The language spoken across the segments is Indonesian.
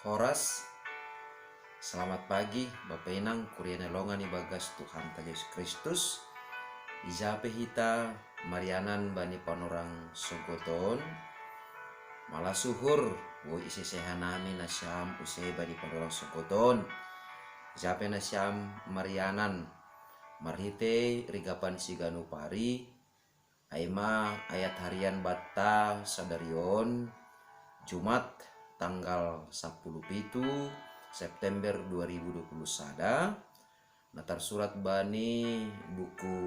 Horas, selamat pagi Bapak Inang Kuriana Longan Bagas Tuhan Yesus Kristus. Ijape hita Marianan Bani Panorang Sogoton malah suhur wo isi sehanami nasyam usai Bani Panorang Sogoton. Ijape nasyam Marianan marhite rigapan siganu pari aima ayat harian batta sadarion Jumat tanggal 10 September 2021 natar surat bani buku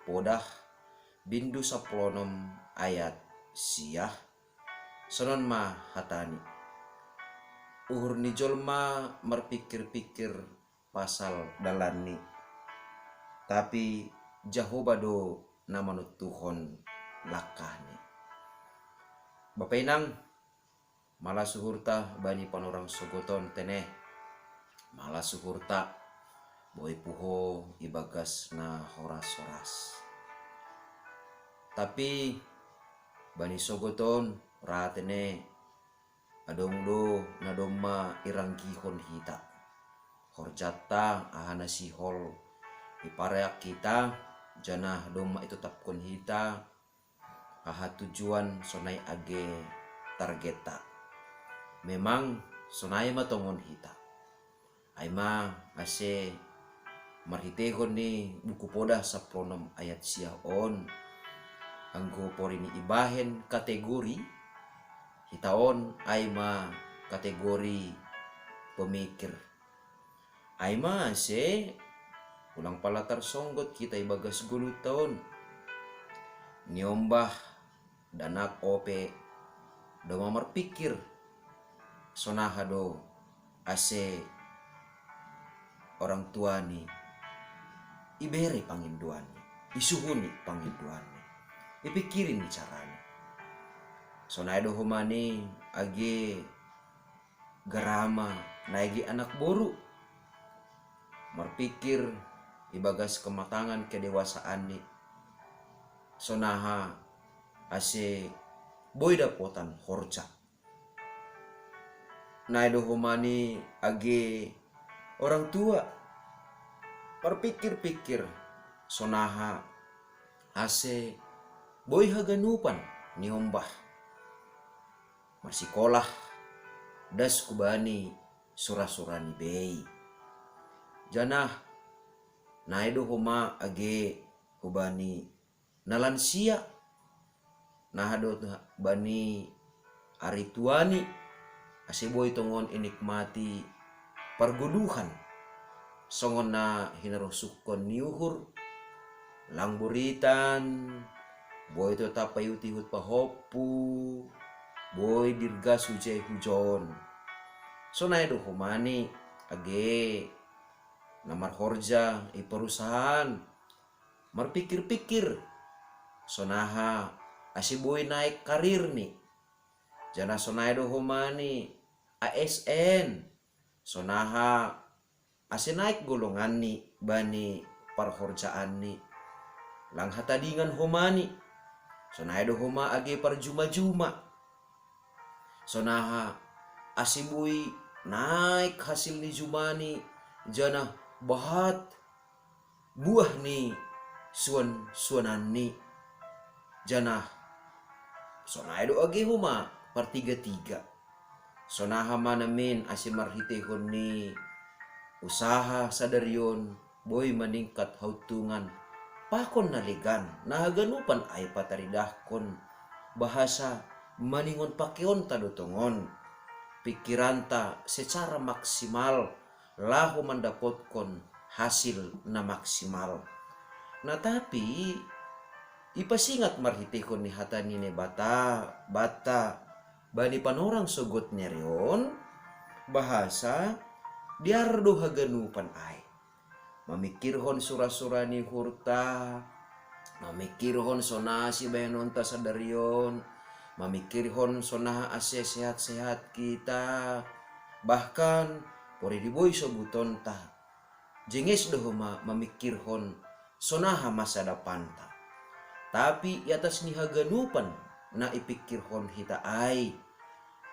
podah bindu saplonom ayat siyah sonon ma hatani uhur ni jolma merpikir-pikir pasal dalani tapi jahobado namanut Tuhon lakahni. Bapak Inang malah suhurta bani panorang sogoton teneh malah suhurta boy puho ibagas na horas-horas tapi bani sogoton ratene adong do nadomma iranggihon hita horjata ahana sihol ipareak kita janah domma itu tapkon hita aha tujuan sonai age targeta memang sonai matongon hita aima ase marhitehon ni buku podah saplonom ayat siah on anggo porini ibahen kategori hitaon aima kategori pemikir aima ase ulang palatar songgot kita ibagas gulu tahun niombah danak ope doma marpikir sonahado ase orang tua ni ibere panginduan isuhuni panginduan ipikirin caranya sonaido humani age garama naigi anak boru marpikir ibagas kematangan kedewasaan ni sonaha ase boy dapotan horja naido humani age orang tua berpikir-pikir sonaha ase boy haganupan niombah marsikolah das kubani surah-surani bei janah naido huma age hubani nalansia nahado bani arituani ase boy tongon inikmati perguduhan songon na hinarusukon niuhur langburitan boy to tapayuti hut pahopu boy dirga sujay hujon sonay do humani age namar horja i perusahaan marpikir-pikir sonaha ase boy naik karir ni jana sonay do humani ASN sonaha ase naik golongan ni bani parhorjaan ni lang hatadingan humani sonay do huma age parjuma-juma sonaha ase boy naik hasil ni jumani jana bahat buah ni suanan ni jana sonay do age huma partiga-tiga sonaha manamin ase marhitehon ni usaha sadarion boy meningkat hautungan pakon naligan nahaganupan ay pataridahkon bahasa maningon pakeon tadotongon pikiranta secara maksimal lahu mendapatkan hasil na maksimal nah tapi ipasingat marhitehon ni hatani ne bata bani panorang sogot nerion bahasa diardo haganupan ay mamikirhon surah-surani hurta mamikirhon sonasi bayanonta sadarion mamikirhon sonaha ase sehat-sehat kita bahkan pori diboy sobuton ta jenges dohoma mamikirhon sonaha masa depan ta tapi iatas ni haganupan na ipikirhon hita ay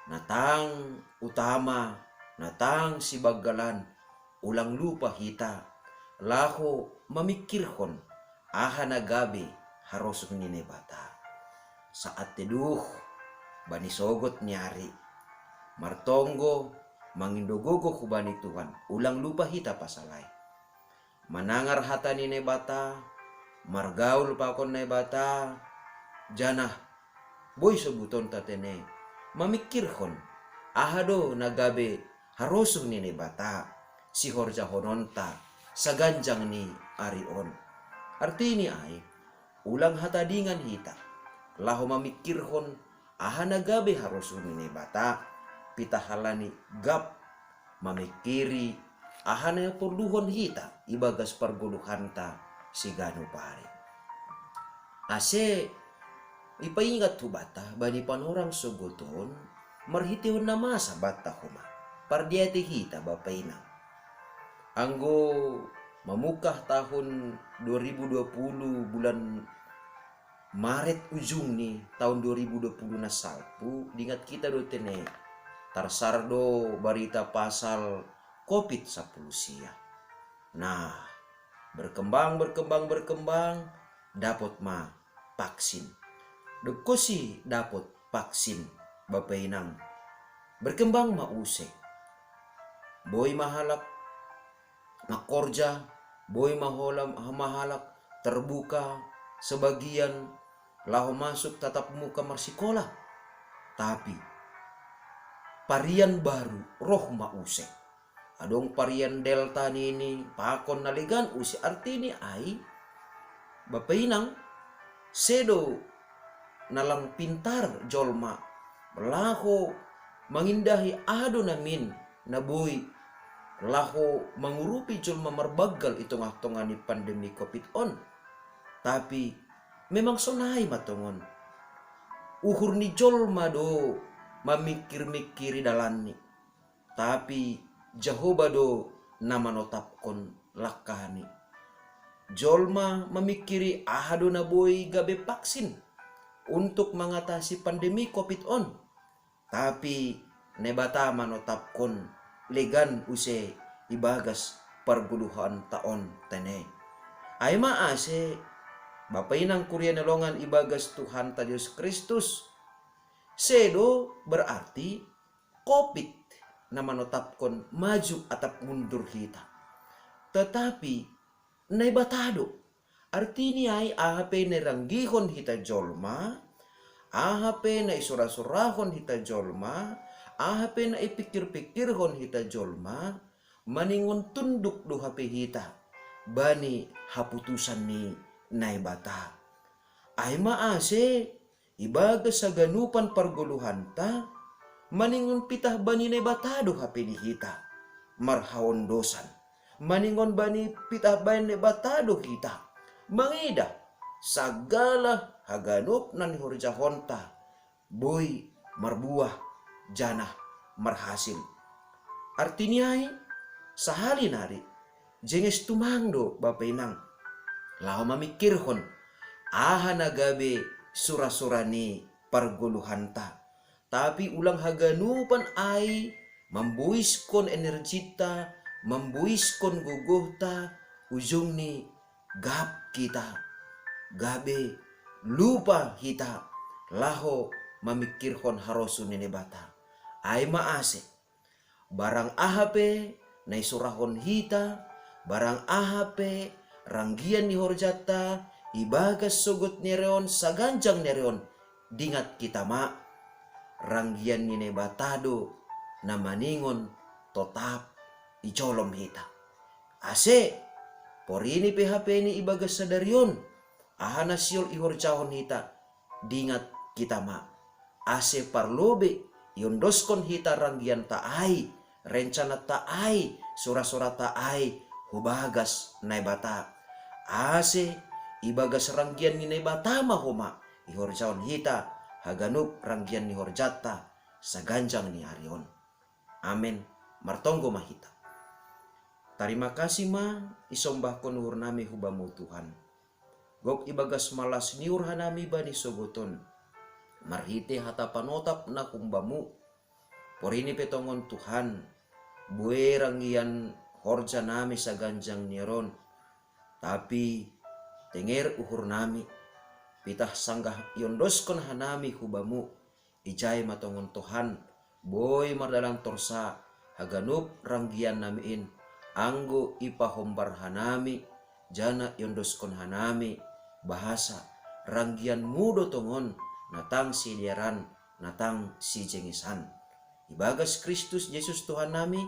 natang utama natang si bagalan ulang lupa hita laho mamikirhon aha na gabi harus ni bata. Saat teduh bani sogot nyari martonggo mangindogogo kubani Tuhan ulang lupa hita pasalai manangar hata ni bata margaul pakon na bata janah boy sebuton tatene mamikirhon ahado nagabe harusung ni bata si horja hononta sa ganjang ni arion. Artini ay ulang hatadingan hita laho mamikirhon aha nagabe harusung ni bata pitahalani gap mamikiri aha na perluhon hita ibagas parguluhanta si gano pare. Ase ipaingat hu bata bani panorang sogoton marhitihon na masa bata huma pardiati hita bapaina anggo mamukah tahun 2020 bulan Maret ujung nih tahun 2020 na salpu dingat kita do tene tarsardo berita pasal COVID-10 sia. Nah, berkembang dapat ma vaksin. Dekosi dapat vaksin bapainang. Berkembang ma use. Boy mahalak makorja, boy mahalak terbuka sebagian laho masuk tatap muka marsikola. Tapi varian baru roh mause. Adong varian delta nini pakon naligan usi artini ai bapainang sedo nalang pintar jolma laho mangindahi ado namin na boy laho mangurupi jolma marbagal itong-tongani pandemi COVID on. Tapi memang sonai matongon uhur ni jolma do mamikir-mikiri dalani tapi Jehovah do nama notapkon lakani jolma memikiri ahado na boy gabe vaksin untuk mengatasi pandemi COVID on. Tapi nebata manotapkon legan use ibagas perguluhan taon tene ay maase bapainang kurya nalongan ibagas Tuhan ta Diyos Kristus sedo berarti COVID na manotapkon maju atap mundur hita. Tetapi naibatado artini ay ahape neranggihon hita jolma, ahape na isura-surahon hita jolma, ahape na ipikir-pikirhon hita jolma, maningon tunduk do hape hita bani haputusan ni naibata. Ay maase ibaga sa ganupan parguluhan ta maningon pitah bani nebatado hape ni hita marhaon dosan maningon bani pitah bani nebatado hita mangida sagala haganup nan horjahonta boy marbuah janah marhasil. Artinya sahali nari jenges tumangdo bapainang lao mamikirhon aha nagabe sura-surani parguluhanta. Tapi ulang haganupan ay mambuiskon energita, mambuiskon guguhta, ujung ni gap kita, gabe lupa hita, laho mamikirhon harosun ni bata. Ay maase, barang ahape na isurahon hita, barang ahape ranggian ni horjata, ibagas sugot nereon saganjang nereon, dingat kita ma. Ranggian ni nebatado na maningon totap icolom hita. Ase porini PHP ni ibagas sadarion ahana siol ihorjahon hita dingat kita ma. Ase parlobe yondoskon hita ranggian taai rencana taai sura-sura taai hubagas naibata. Ase ibagas ranggian ni nebata mahoma ihorjahon hita haganup ranggian ni horjata saganjang ni harion. Amen. Martonggo mahita. Terima kasih ma isombah konur nami hubamu Tuhan. Gok ibagas malas niur hanami bani sogoton. Marhite hata panotap na kumbamu. Porini petongon Tuhan. bue ranggian horja nami saganjang nieron, tapi tenger uhur nami, pitah sanggah yondoskon hanami hubamu, ijai matongon Tuhan, boy mardalang torsa, haganup ranggian namiin, anggo ipahombar hanami, jana yondoskon hanami, bahasa ranggian mudo tongon, natang si diaran, natang si jengisan. Ibagas Kristus Yesus Tuhan nami,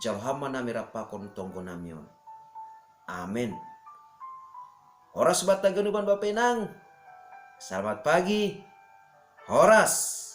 jalhama nami rapakon tonggo namion. Amin. Horas bata ganuban bapenang. Selamat pagi, Horas.